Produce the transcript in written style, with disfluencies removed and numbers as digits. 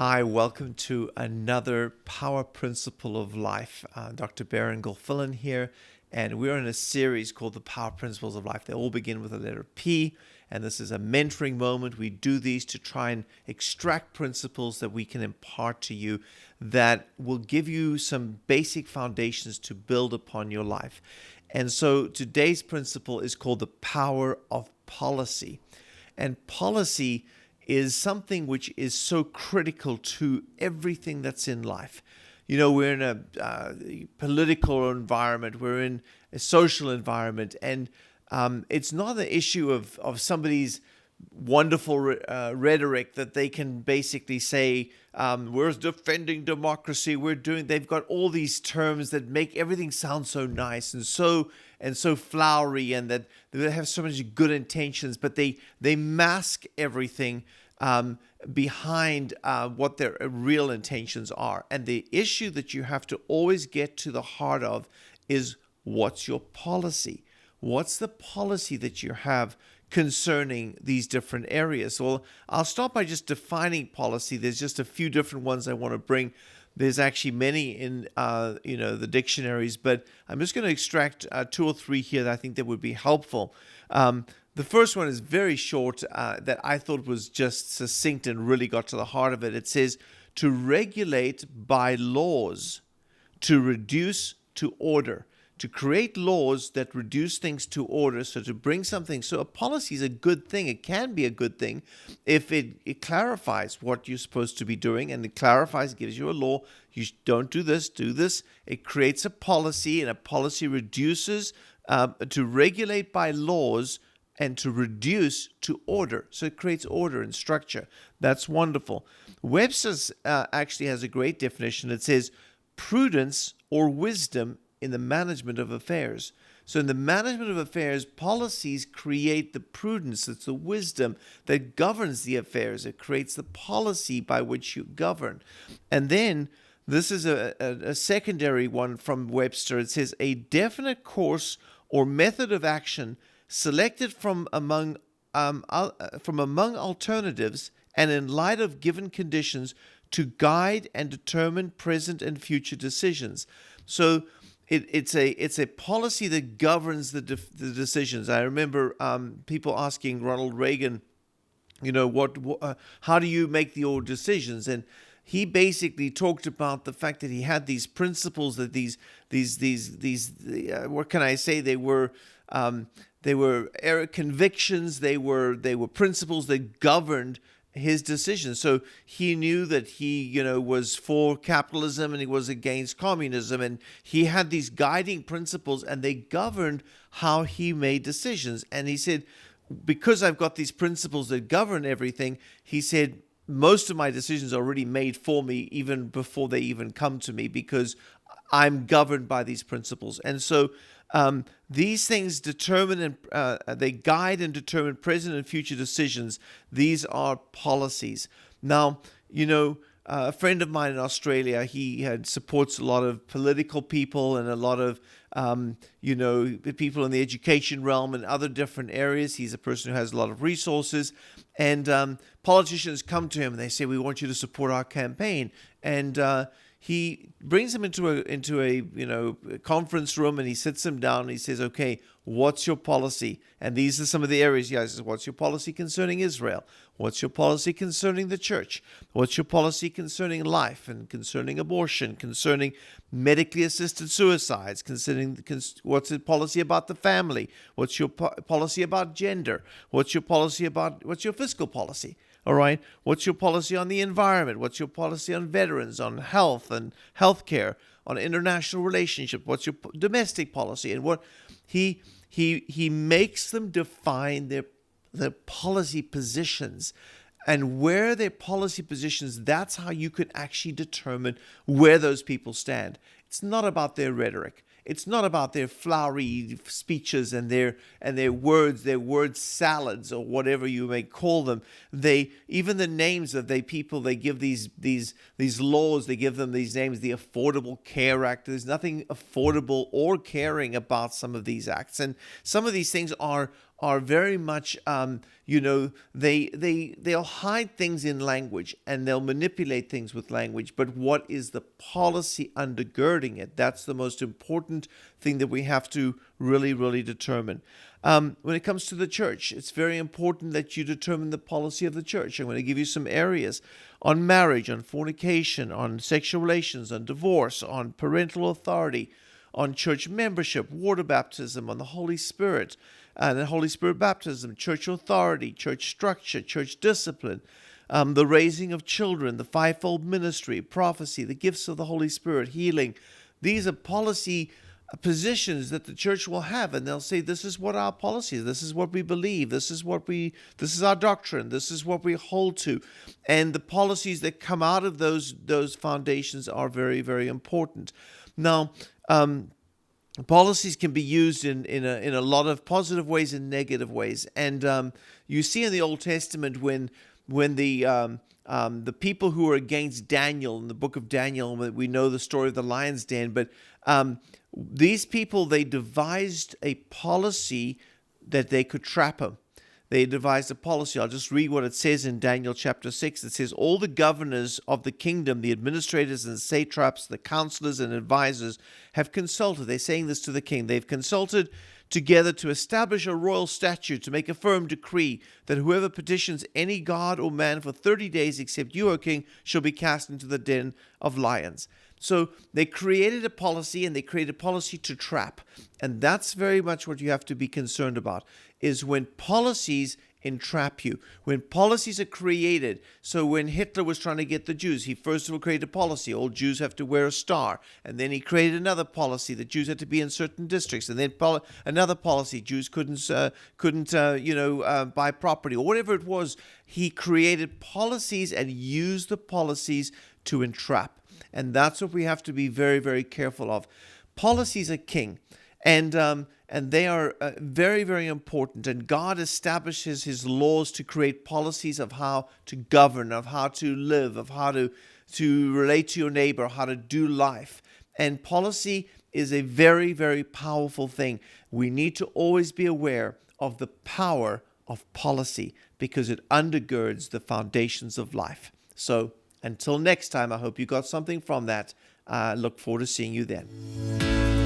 Hi, welcome to another Power Principle of Life. Dr. Berin Gilfillan here, and we're in a series called the Power Principles of Life. They all begin with the letter P, and this is a mentoring moment. We do these to try and extract principles that we can impart to you that will give you some basic foundations to build upon your life. And so today's principle is called the power of policy. And policy is something which is so critical to everything that's in life. You know, we're in a political environment, we're in a social environment, and it's not the issue of somebody's wonderful rhetoric that they can basically say, we're defending democracy, they've got all these terms that make everything sound so nice and so flowery, and that they have so many good intentions, but they mask everything behind what their real intentions are. And the issue that you have to always get to the heart of is, what's your policy? What's the policy that you have concerning these different areas? Well, I'll start by just defining policy. There's just a few different ones I want to bring. There's actually many in the dictionaries, but I'm just going to extract two or three here that I think that would be helpful. The first one is very short, that I thought was just succinct and really got to the heart of it. It says, to regulate by laws, to reduce to order. To create laws that reduce things to order, so to bring something. So a policy is a good thing. It can be a good thing if it clarifies what you're supposed to be doing, and it clarifies, gives you a law. You don't do this, do this. It creates a policy, and a policy reduces to regulate by laws and to reduce to order. So it creates order and structure. That's wonderful. Webster's actually has a great definition. It says, prudence or wisdom in the management of affairs. So in the management of affairs, policies create the prudence, it's the wisdom that governs the affairs. It creates the policy by which you govern. And then this is a secondary one from Webster. It says, a definite course or method of action selected from among alternatives and in light of given conditions to guide and determine present and future decisions. So it's a policy that governs the decisions. I remember people asking Ronald Reagan, how do you make your decisions? And he basically talked about the fact that he had these principles, that these what can I say? They were convictions. They were principles that governed his decisions. So he knew that he, was for capitalism and he was against communism, and he had these guiding principles, and they governed how he made decisions. And he said, because I've got these principles that govern everything, he said, most of my decisions are already made for me even before they even come to me, because I'm governed by these principles. And so these things determine and they guide and determine present and future decisions. These are policies. Now, a friend of mine in Australia, he supports a lot of political people and a lot of people in the education realm and other different areas. He's a person who has a lot of resources, and politicians come to him and they say, we want you to support our campaign. And he brings him into a conference room, and he sits him down and he says, okay, what's your policy? And these are some of the areas. He says, what's your policy concerning Israel? What's your policy concerning the church? What's your policy concerning life and concerning abortion, concerning medically assisted suicides, what's the policy about the family? What's your policy about gender? What's your fiscal policy? All right. What's your policy on the environment? What's your policy on veterans, on health and healthcare, on international relationship? What's your domestic policy? And what he makes them define their policy positions, and where their policy positions, that's how you can actually determine where those people stand. It's not about their rhetoric. It's not about their flowery speeches and their word salads, or whatever you may call them. Even the names of the people, they give these laws, they give them these names, the Affordable Care Act. There's nothing affordable or caring about some of these acts, and some of these things are are very much, they'll hide things in language and they'll manipulate things with language. But what is the policy undergirding it? That's the most important thing that we have to really, really determine. When it comes to the church, it's very important that you determine the policy of the church. I'm going to give you some areas on marriage, on fornication, on sexual relations, on divorce, on parental authority, on church membership, water baptism, on the Holy Spirit, and the Holy Spirit baptism, church authority, church structure, church discipline, the raising of children, the fivefold ministry, prophecy, the gifts of the Holy Spirit, healing. These are policy positions that the church will have, and they'll say, this is what our policy is, this is what we believe, this is our doctrine, this is what we hold to. And the policies that come out of those foundations are very, very important. Now, policies can be used in a lot of positive ways and negative ways. And you see in the Old Testament when the people who were against Daniel in the book of Daniel, we know the story of the lion's den, but these people, they devised a policy that they could trap him. They devised a policy. I'll just read what it says in Daniel chapter 6. It says, all the governors of the kingdom, the administrators and satraps, the counselors and advisors have consulted. They're saying this to the king. They've consulted together to establish a royal statute, to make a firm decree that whoever petitions any god or man for 30 days except you, O king, shall be cast into the den of lions. So they created a policy, and they created a policy to trap. And that's very much what you have to be concerned about, is when policies entrap you, when policies are created. So when Hitler was trying to get the Jews, he first of all created a policy. All Jews have to wear a star. And then he created another policy that Jews had to be in certain districts. And then another policy, Jews couldn't buy property, or whatever it was. He created policies and used the policies to entrap. And that's what we have to be very, very careful of. Policies are king, and they are very, very important. And God establishes his laws to create policies of how to govern, of how to live, of how to relate to your neighbor, how to do life. And policy is a very, very powerful thing. We need to always be aware of the power of policy, because it undergirds the foundations of life. So until next time, I hope you got something from that. Look forward to seeing you then.